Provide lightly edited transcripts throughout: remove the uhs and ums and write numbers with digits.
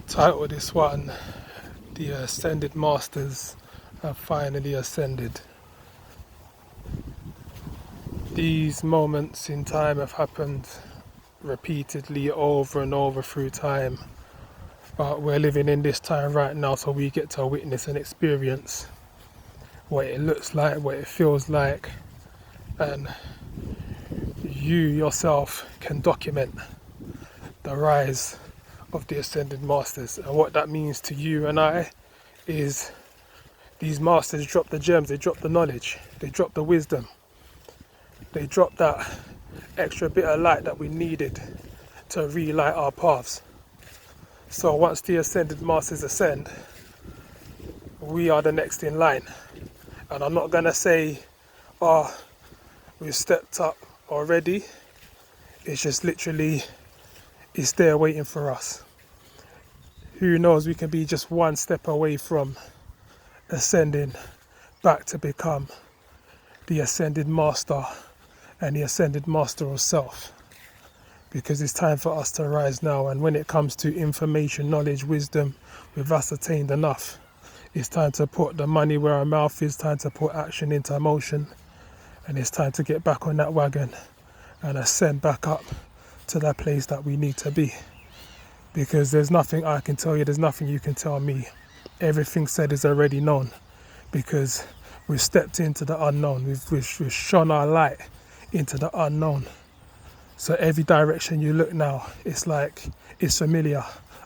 Title this one, The Ascended Masters have finally ascended. These moments in time have happened repeatedly over and over through time, but we're living in this time right now, so we get to witness and experience what it looks like, what it feels like, and you yourself can document the rise of the Ascended Masters. And what that means to you and I is these masters drop the gems, they drop the knowledge, they drop the wisdom, they drop that extra bit of light that we needed to relight our paths. So once the Ascended Masters ascend, we are the next in line. And I'm not gonna say, oh, we've stepped up already. It's just literally, it's there waiting for us. Who knows, we can be just one step away from ascending back to become the Ascended Master and the Ascended Master of Self. Because it's time for us to rise now, and when it comes to information, knowledge, wisdom, we've ascertained enough. It's time to put the money where our mouth is, time to put action into motion, and it's time to get back on that wagon and ascend back up to that place that we need to be. Because there's nothing I can tell you, there's nothing you can tell me. Everything said is already known, because we've stepped into the unknown, we've shone our light into the unknown. So every direction you look now, it's like, it's familiar.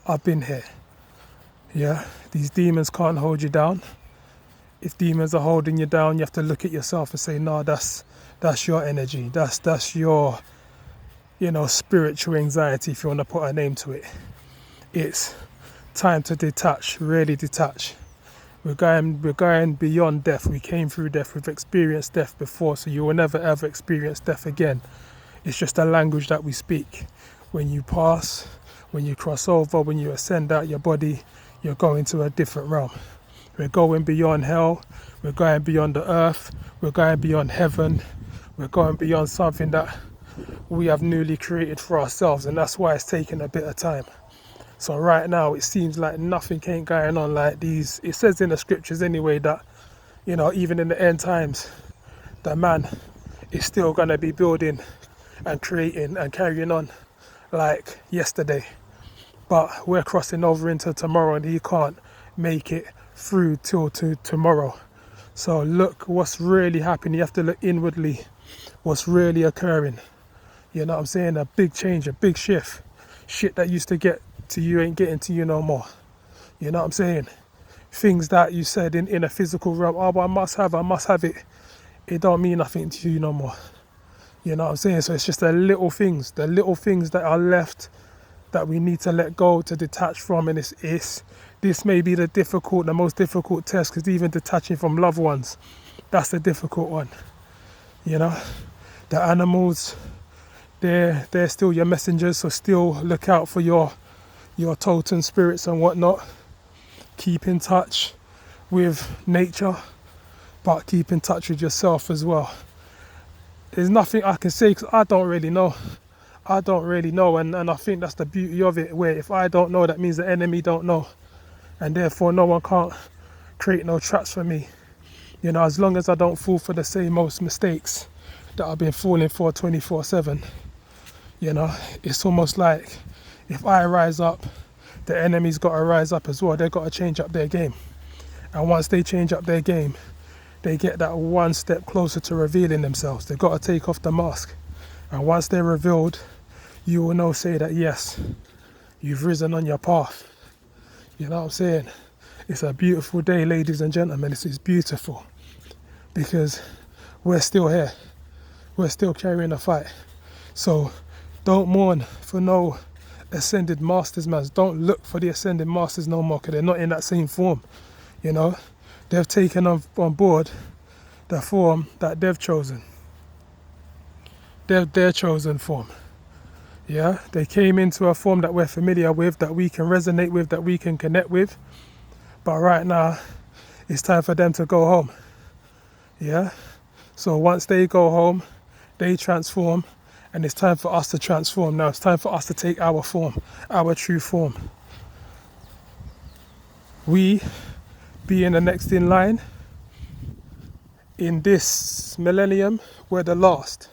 I've been here. Yeah, these demons can't hold you down. If demons are holding you down, you have to look at yourself and say, no, that's your energy. That's your, spiritual anxiety, if you want to put a name to it. It's time to detach, really detach. We're going beyond death. We came through death. We've experienced death before, so you will never ever experience death again. It's just a language that we speak. When you pass, when you cross over, when you ascend out your body, you're going to a different realm. We're going beyond hell, we're going beyond the earth, we're going beyond heaven, we're going beyond something that we have newly created for ourselves, and that's why it's taking a bit of time. So right now it seems like nothing ain't going on like these. It says in the scriptures anyway that, even in the end times, the man is still going to be building and creating and carrying on like yesterday. But we're crossing over into tomorrow, and he can't make it through till to tomorrow. So look what's really happening. You have to look inwardly what's really occurring. You know what I'm saying? A big change, a big shift. Shit that used to get to you ain't getting to you no more. You know what I'm saying? Things that you said in a physical realm, oh, but I must have it. It don't mean nothing to you no more. You know what I'm saying? So it's just the little things that are left that we need to let go, to detach from. And this may be the most difficult test, because even detaching from loved ones, that's the difficult one. The animals, they're still your messengers, so still look out for your totem spirits and whatnot. Keep in touch with nature, but keep in touch with yourself as well. There's nothing I can say, because I don't really know, and I think that's the beauty of it, where if I don't know, that means the enemy don't know, and therefore no one can't create no traps for me. As long as I don't fall for the same most mistakes that I've been falling for 24/7. It's almost like if I rise up, the enemy's got to rise up as well. They've got to change up their game, and once they change up their game, they get that one step closer to revealing themselves. They've got to take off the mask, and once they're revealed, you will know, say that yes, you've risen on your path. You know what I'm saying? It's a beautiful day, ladies and gentlemen. This is beautiful, because we're still here. We're still carrying the fight. So don't mourn for no Ascended Masters, man. Don't look for the Ascended Masters no more, because they're not in that same form. They've taken on board the form that they've chosen. Their chosen form. Yeah, they came into a form that we're familiar with, that we can resonate with, that we can connect with. But right now, it's time for them to go home. Yeah. So once they go home, they transform, and it's time for us to transform now. It's time for us to take our form, our true form. We, being the next in line, in this millennium, we're the last.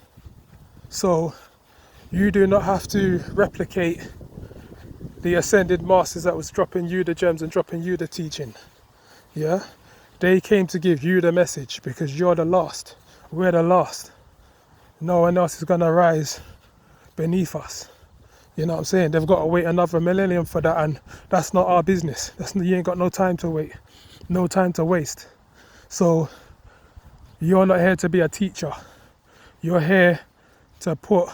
So you do not have to replicate the ascended masters that was dropping you the gems and dropping you the teaching. Yeah? They came to give you the message because you're the last. We're the last. No one else is going to rise beneath us. You know what I'm saying? They've got to wait another millennium for that, and that's not our business. You ain't got no time to wait. No time to waste. So you're not here to be a teacher. You're here to put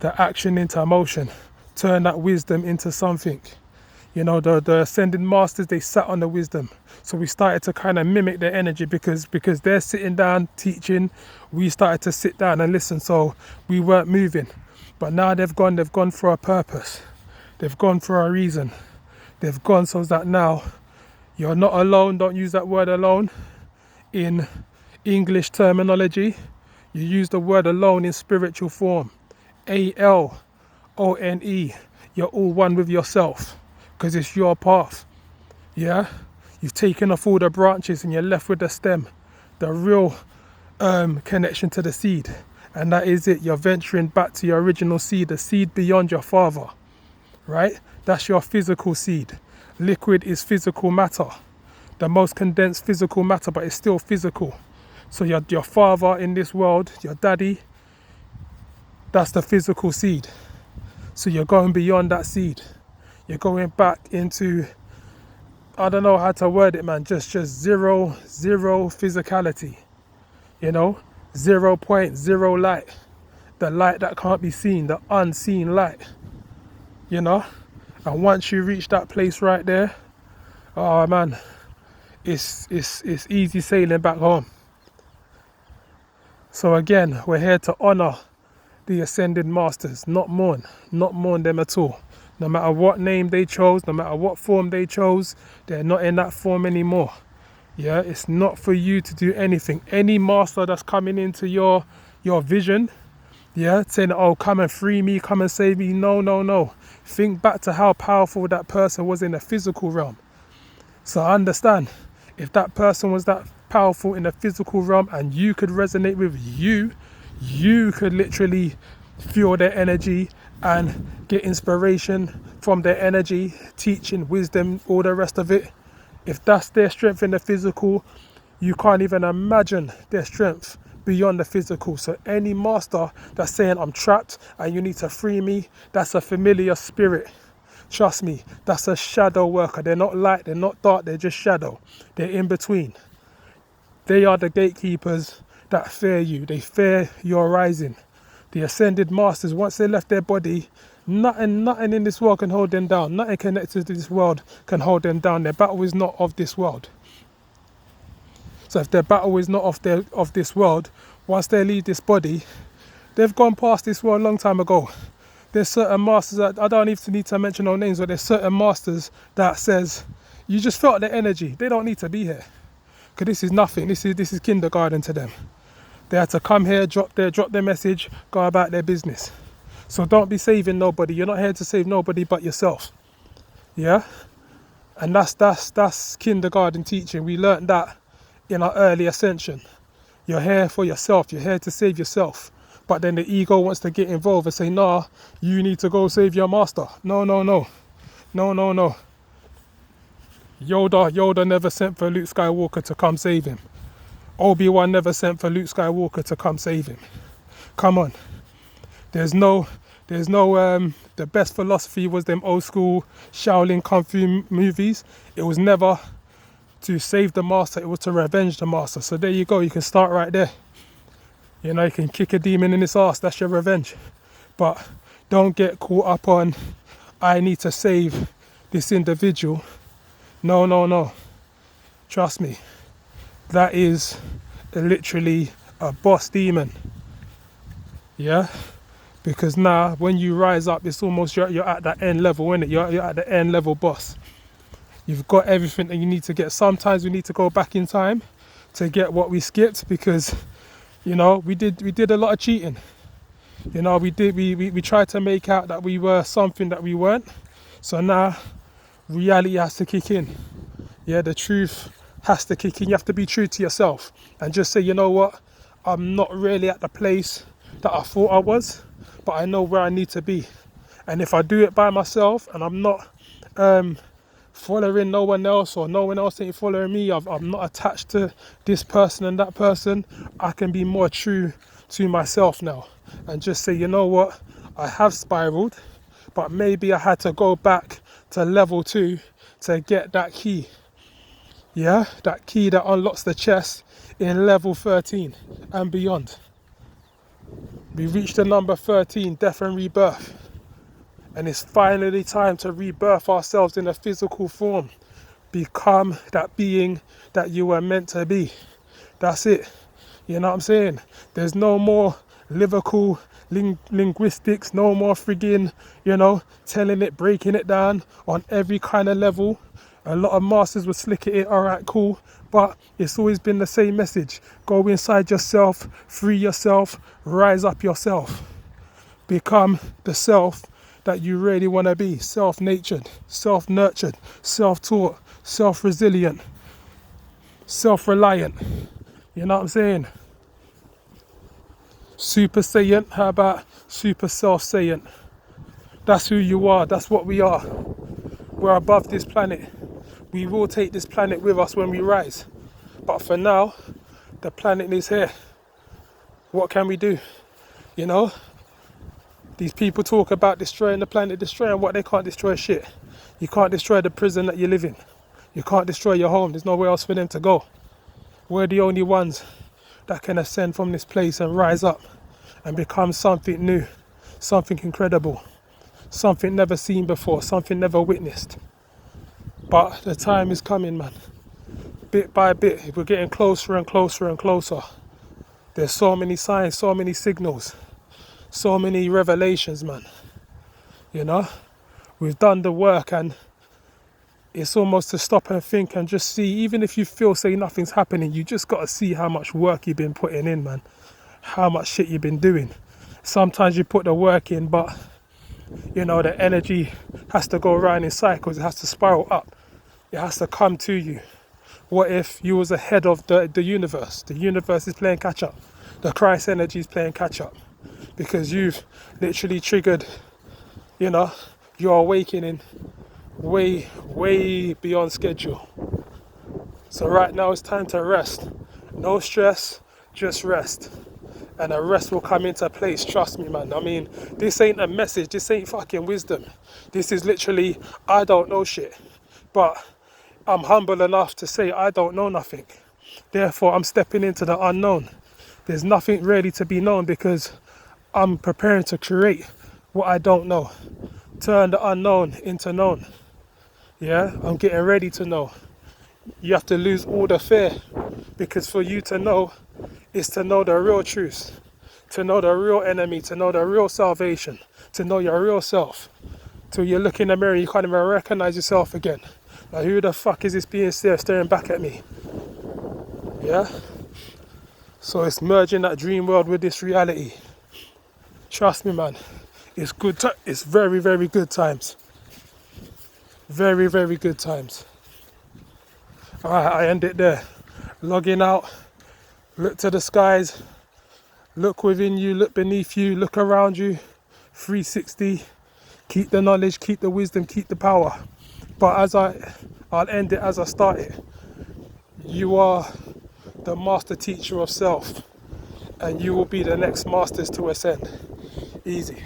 the action into motion. Turn that wisdom into something. You know, the ascended masters, they sat on the wisdom. So we started to kind of mimic their energy because they're sitting down teaching. We started to sit down and listen. So we weren't moving. But now they've gone for a purpose. They've gone for a reason. They've gone so that now you're not alone. Don't use that word alone in English terminology. You use the word alone in spiritual form. ALONE. You're all one with yourself because it's your path. Yeah? You've taken off all the branches and you're left with the stem. The real connection to the seed. And that is it. You're venturing back to your original seed, the seed beyond your father. Right? That's your physical seed. Liquid is physical matter. The most condensed physical matter, but it's still physical. So your father in this world, your daddy, that's the physical seed. So you're going beyond that seed. You're going back into, I don't know how to word it, man, just zero physicality. You know, 0.0 light. The light that can't be seen, the unseen light. You know? And once you reach that place right there, oh man, it's easy sailing back home. So again, we're here to honor the ascended masters, not mourn them at all. No matter what name they chose, no matter what form they chose, they're not in that form anymore. Yeah, it's not for you to do anything. Any master that's coming into your vision, yeah, saying, oh, come and free me, come and save me. No. Think back to how powerful that person was in the physical realm. So understand, if that person was that powerful in the physical realm and you could resonate with you could literally feel their energy and get inspiration from their energy, teaching, wisdom, all the rest of it. If that's their strength in the physical, you can't even imagine their strength beyond the physical. So any master that's saying, I'm trapped and you need to free me, that's a familiar spirit. Trust me, that's a shadow worker. They're not light, they're not dark, they're just shadow. They're in between. They are the gatekeepers that fear you. They fear your rising. The ascended masters, once they left their body, nothing in this world can hold them down. Nothing connected to this world can hold them down. Their battle is not of this world. So if their battle is not of this world, once they leave this body, they've gone past this world a long time ago. There's certain masters that, I don't even need to mention no names, but there's certain masters that says, you just felt the energy. They don't need to be here. Because this is nothing. This is kindergarten to them. They had to come here, drop their message, go about their business. So don't be saving nobody. You're not here to save nobody but yourself. Yeah? And that's kindergarten teaching. We learnt that in our early ascension. You're here for yourself. You're here to save yourself. But then the ego wants to get involved and say, nah, you need to go save your master. No. Yoda never sent for Luke Skywalker to come save him. Obi-Wan never sent for Luke Skywalker to come save him. Come on. There's no the best philosophy was them old school Shaolin Kung Fu movies. It was never to save the master, it was to revenge the master. So there you go, you can start right there. You know, you can kick a demon in its ass, that's your revenge. But don't get caught up on, I need to save this individual. No. Trust me. That is literally a boss demon. Yeah? Because now when you rise up, it's almost you're at that end level, isn't it? You're at the end level boss. You've got everything that you need to get. Sometimes we need to go back in time to get what we skipped because, you know, we did a lot of cheating. You know, we tried to make out that we were something that we weren't. So now reality has to kick in. Yeah, the truth has to kick in. You have to be true to yourself and just say, you know what, I'm not really at the place that I thought I was, but I know where I need to be. And if I do it by myself and I'm not following no one else, or no one else ain't following me, I'm not attached to this person and that person, I can be more true to myself now and just say, you know what, I have spiraled, but maybe I had to go back to level 2 to get that key. Yeah, that key that unlocks the chest in level 13 and beyond. We reached the number 13, death and rebirth. And it's finally time to rebirth ourselves in a physical form. Become that being that you were meant to be. That's it. You know what I'm saying? There's no more lyrical linguistics, no more friggin', telling it, breaking it down on every kind of level. A lot of masters would slick it in, alright, cool, but it's always been the same message. Go inside yourself, free yourself, rise up yourself. Become the self that you really want to be. Self-natured, self-nurtured, self-taught, self-resilient, self-reliant. You know what I'm saying? Super Saiyan, how about super self-saiyan? That's who you are, that's what we are. We're above this planet. We will take this planet with us when we rise. But for now, the planet is here. What can we do? You know? These people talk about destroying the planet, destroying what? They can't destroy shit. You can't destroy the prison that you live in. You can't destroy your home. There's nowhere else for them to go. We're the only ones that can ascend from this place and rise up and become something new, something incredible, something never seen before, something never witnessed. But the time is coming, man. Bit by bit, we're getting closer and closer and closer. There's so many signs, so many signals, so many revelations, man. You know, we've done the work, and it's almost to stop and think and just see. Even if you feel, say, nothing's happening, you just got to see how much work you've been putting in, man. How much shit you've been doing. Sometimes you put the work in, but the energy has to go around in cycles. It has to spiral up. It has to come to you. What if you was ahead of the universe? The universe is playing catch up. The Christ energy is playing catch up. Because you've literally triggered, your awakening way, way beyond schedule. So right now it's time to rest. No stress, just rest. And a rest will come into place, trust me, man. I mean, this ain't a message, this ain't fucking wisdom. This is literally, I don't know shit. But I'm humble enough to say I don't know nothing. Therefore, I'm stepping into the unknown. There's nothing really to be known because I'm preparing to create what I don't know. Turn the unknown into known. Yeah, I'm getting ready to know. You have to lose all the fear, because for you to know is to know the real truth, to know the real enemy, to know the real salvation, to know your real self. Till you look in the mirror, you can't even recognize yourself again. Like, who the fuck is this being staring back at me? Yeah? So it's merging that dream world with this reality. Trust me, man. It's good. It's very, very good times. Very, very good times. Alright, I end it there. Logging out. Look to the skies. Look within you. Look beneath you. Look around you. 360. Keep the knowledge. Keep the wisdom. Keep the power. But I'll end it as I started. You are the master teacher of self, and you will be the next masters to ascend. Easy.